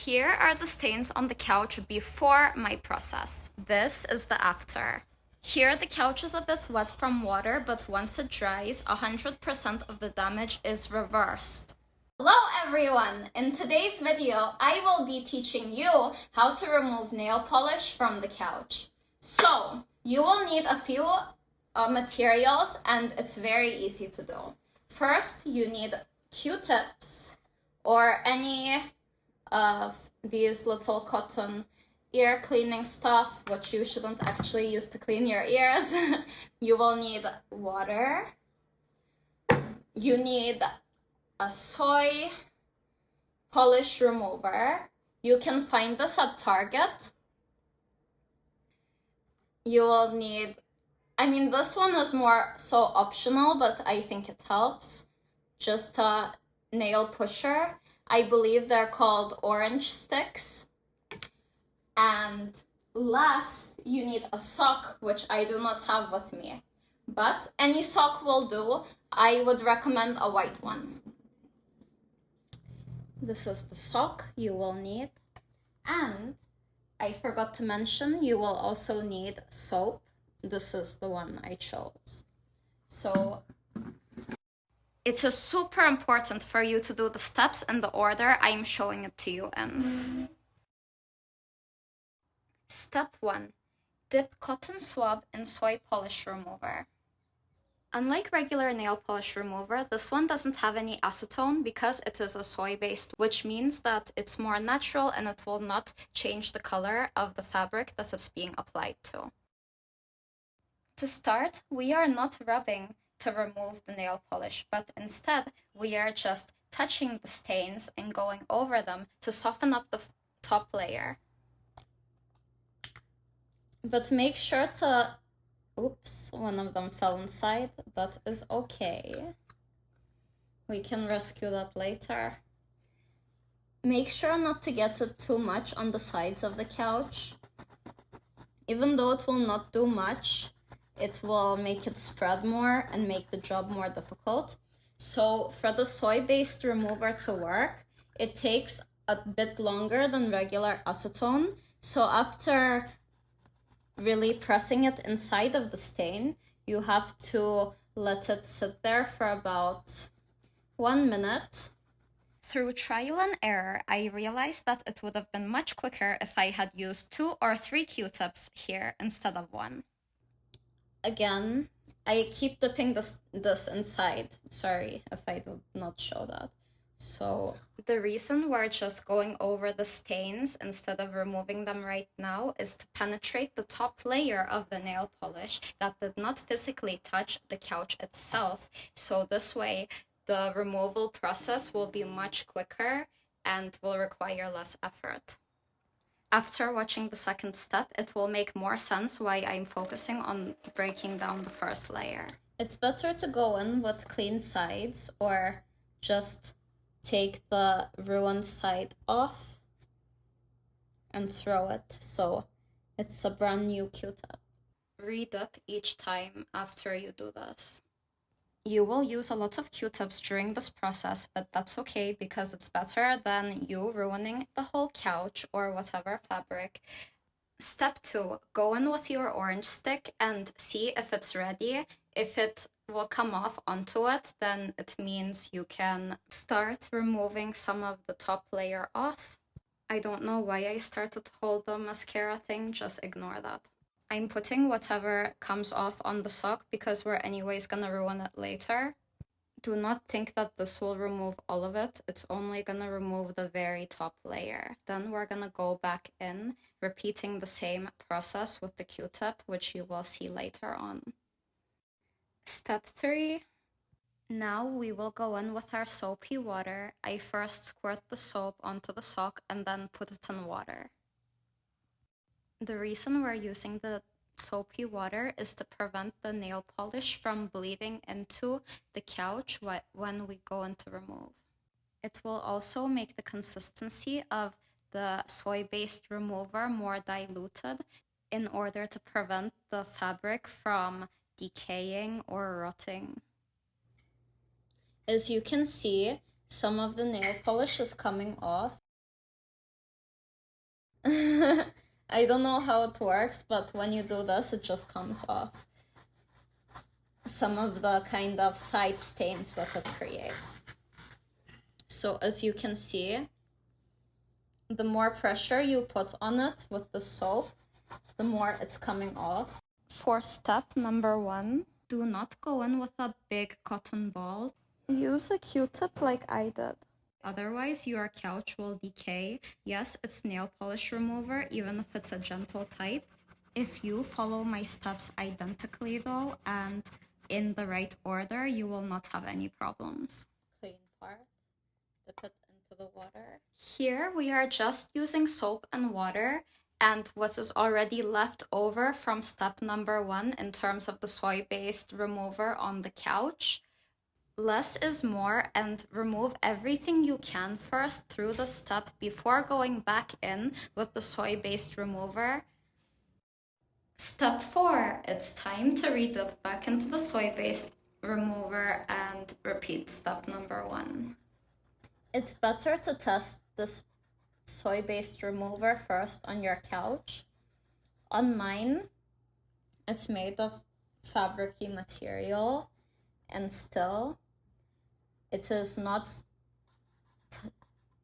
Here are the stains on the couch before my process. This is the after. Here the couch is a bit wet from water, but once it dries, 100% of the damage is reversed. Hello everyone! In today's video, I will be teaching you how to remove nail polish from the couch. So, you will need a few materials and it's very easy to do. First, you need Q-tips or any of these little cotton ear cleaning stuff, which you shouldn't actually use to clean your ears. You will need water. You need a soy polish remover. You can find this at Target. You will need, this one is more so optional, but I think it helps. Just a nail pusher. I believe they're called orange sticks. And last, you need a sock, which I do not have with me. But any sock will do. I would recommend a white one. This is the sock you will need. And I forgot to mention, you will also need soap. This is the one I chose. So it is super important for you to do the steps in the order I'm showing it to you in. Step 1. Dip cotton swab in soy polish remover. Unlike regular nail polish remover, this one doesn't have any acetone because it is a soy-based, which means that it's more natural and it will not change the color of the fabric that it's being applied to. To start, we are not rubbing to remove the nail polish, but instead we are just touching the stains and going over them to soften up the top layer. But make sure to, oops, one of them fell inside. That is okay. We can rescue that later. Make sure not to get it too much on the sides of the couch. Even though it will not do much, it will make it spread more and make the job more difficult. So for the soy-based remover to work, it takes a bit longer than regular acetone. So after really pressing it inside of the stain, you have to let it sit there for about 1 minute. Through trial and error, I realized that it would have been much quicker if I had used 2 or 3 Q-tips here instead of 1. Again, I keep dipping this inside. Sorry if I did not show that. So the reason we're just going over the stains instead of removing them right now is to penetrate the top layer of the nail polish that did not physically touch the couch itself. So this way, the removal process will be much quicker and will require less effort. After watching the second step, it will make more sense why I'm focusing on breaking down the first layer. It's better to go in with clean sides or just take the ruined side off and throw it so it's a brand new Q-tip. Re-dip each time after you do this. You will use a lot of Q-tips during this process, but that's okay because it's better than you ruining the whole couch or whatever fabric. Step 2, go in with your orange stick and see if it's ready. If it will come off onto it, then it means you can start removing some of the top layer off. I don't know why I started to hold the mascara thing, just ignore that. I'm putting whatever comes off on the sock because we're anyways gonna ruin it later. Do not think that this will remove all of it. It's only gonna remove the very top layer. Then we're gonna go back in, repeating the same process with the Q-tip, which you will see later on. Step 3. Now we will go in with our soapy water. I first squirt the soap onto the sock and then put it in water. The reason we're using the soapy water is to prevent the nail polish from bleeding into the couch when we go in to remove. It will also make the consistency of the soy-based remover more diluted in order to prevent the fabric from decaying or rotting. As you can see, some of the nail polish is coming off. I don't know how it works, but when you do this, it just comes off some of the kind of side stains that it creates. So as you can see, the more pressure you put on it with the soap, the more it's coming off. For step number 1, do not go in with a big cotton ball. Use a Q-tip like I did. Otherwise, your couch will decay. Yes, it's nail polish remover, even if it's a gentle type. If you follow my steps identically though, and in the right order, you will not have any problems. Clean part, dip it into the water. Here we are just using soap and water and what is already left over from step number 1 in terms of the soy-based remover on the couch. Less is more, and remove everything you can first through the step before going back in with the soy-based remover. Step 4, it's time to redip back into the soy-based remover and repeat step number 1. It's better to test this soy-based remover first on your couch. On mine, it's made of fabricy material, and still it is not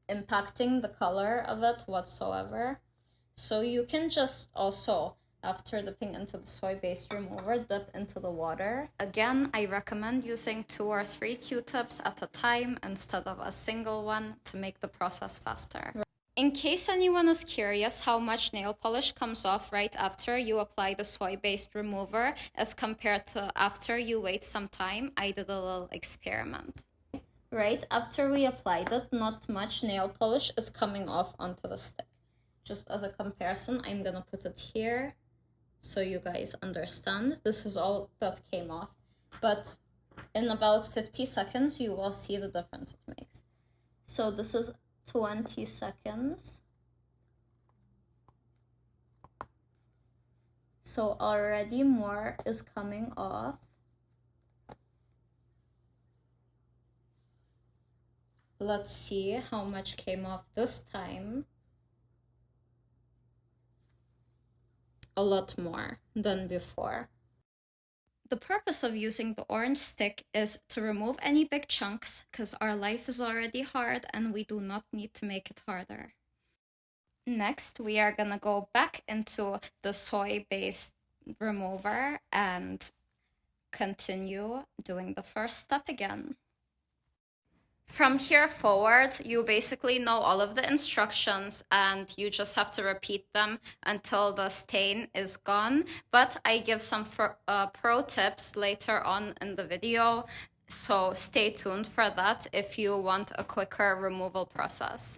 impacting the color of it whatsoever. So you can just also, after dipping into the soy-based remover, dip into the water. Again, I recommend using 2 or 3 Q-tips at a time instead of a single one to make the process faster. In case anyone is curious how much nail polish comes off right after you apply the soy-based remover as compared to after you wait some time, I did a little experiment. Right after we applied it, not much nail polish is coming off onto the stick. Just as a comparison, I'm gonna put it here so you guys understand. This is all that came off, but in about 50 seconds, you will see the difference it makes. So this is 20 seconds. So already more is coming off. Let's see how much came off this time. A lot more than before. The purpose of using the orange stick is to remove any big chunks because our life is already hard and we do not need to make it harder. Next, we are gonna go back into the soy-based remover and continue doing the first step again. From here forward, you basically know all of the instructions and you just have to repeat them until the stain is gone. But I give some pro tips later on in the video, so stay tuned for that if you want a quicker removal process.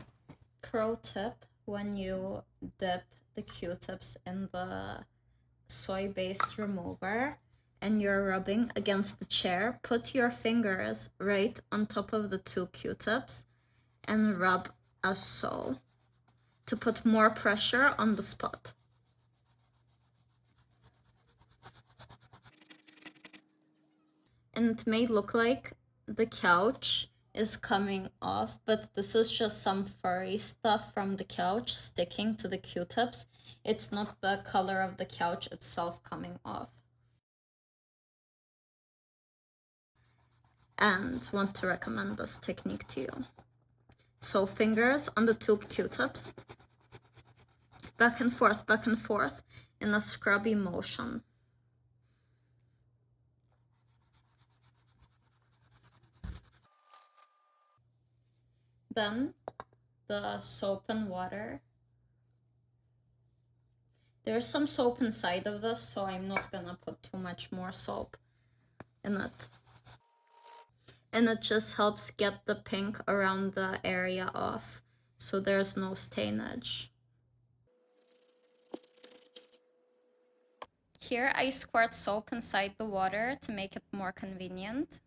Pro tip, when you dip the Q-tips in the soy-based remover, and you're rubbing against the chair, put your fingers right on top of the 2 Q-tips and rub as so to put more pressure on the spot. And it may look like the couch is coming off, but this is just some furry stuff from the couch sticking to the Q-tips. It's not the color of the couch itself coming off. And want to recommend this technique to you. So fingers on the 2 Q-tips, back and forth in a scrubby motion. Then the soap and water. There's some soap inside of this, so I'm not gonna put too much more soap in it. And it just helps get the pink around the area off, so there's no stainage. Here I squirt soap inside the water to make it more convenient.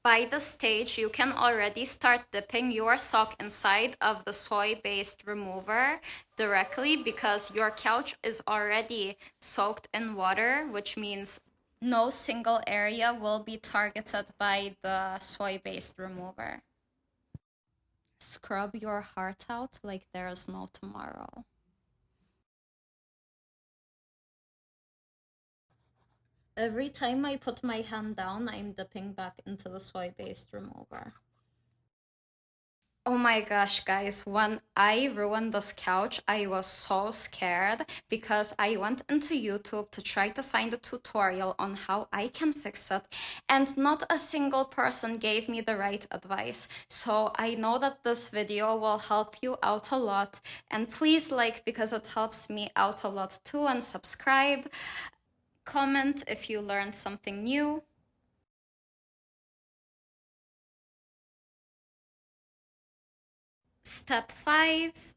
By this stage, you can already start dipping your sock inside of the soy-based remover directly because your couch is already soaked in water, which means no single area will be targeted by the soy-based remover. Scrub your heart out like there's no tomorrow. Every time I put my hand down, I'm dipping back into the soy-based remover. Oh my gosh, guys, when I ruined this couch, I was so scared because I went into YouTube to try to find a tutorial on how I can fix it, and not a single person gave me the right advice. So I know that this video will help you out a lot, and please like because it helps me out a lot too, and subscribe, comment if you learned something new. Step 5.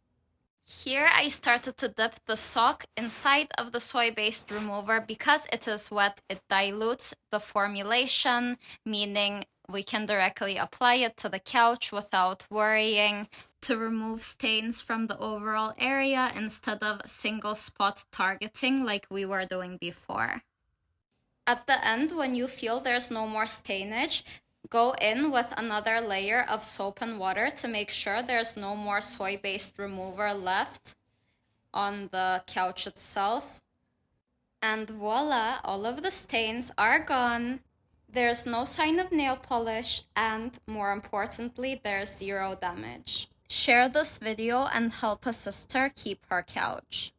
Here I started to dip the sock inside of the soy-based remover because it is wet. It dilutes the formulation, meaning we can directly apply it to the couch without worrying, to remove stains from the overall area instead of single spot targeting like we were doing before. At the end, when you feel there's no more stainage, go in with another layer of soap and water to make sure there's no more soy-based remover left on the couch itself. And voila, all of the stains are gone. There's no sign of nail polish, and more importantly, there's zero damage. Share this video and help a sister keep her couch.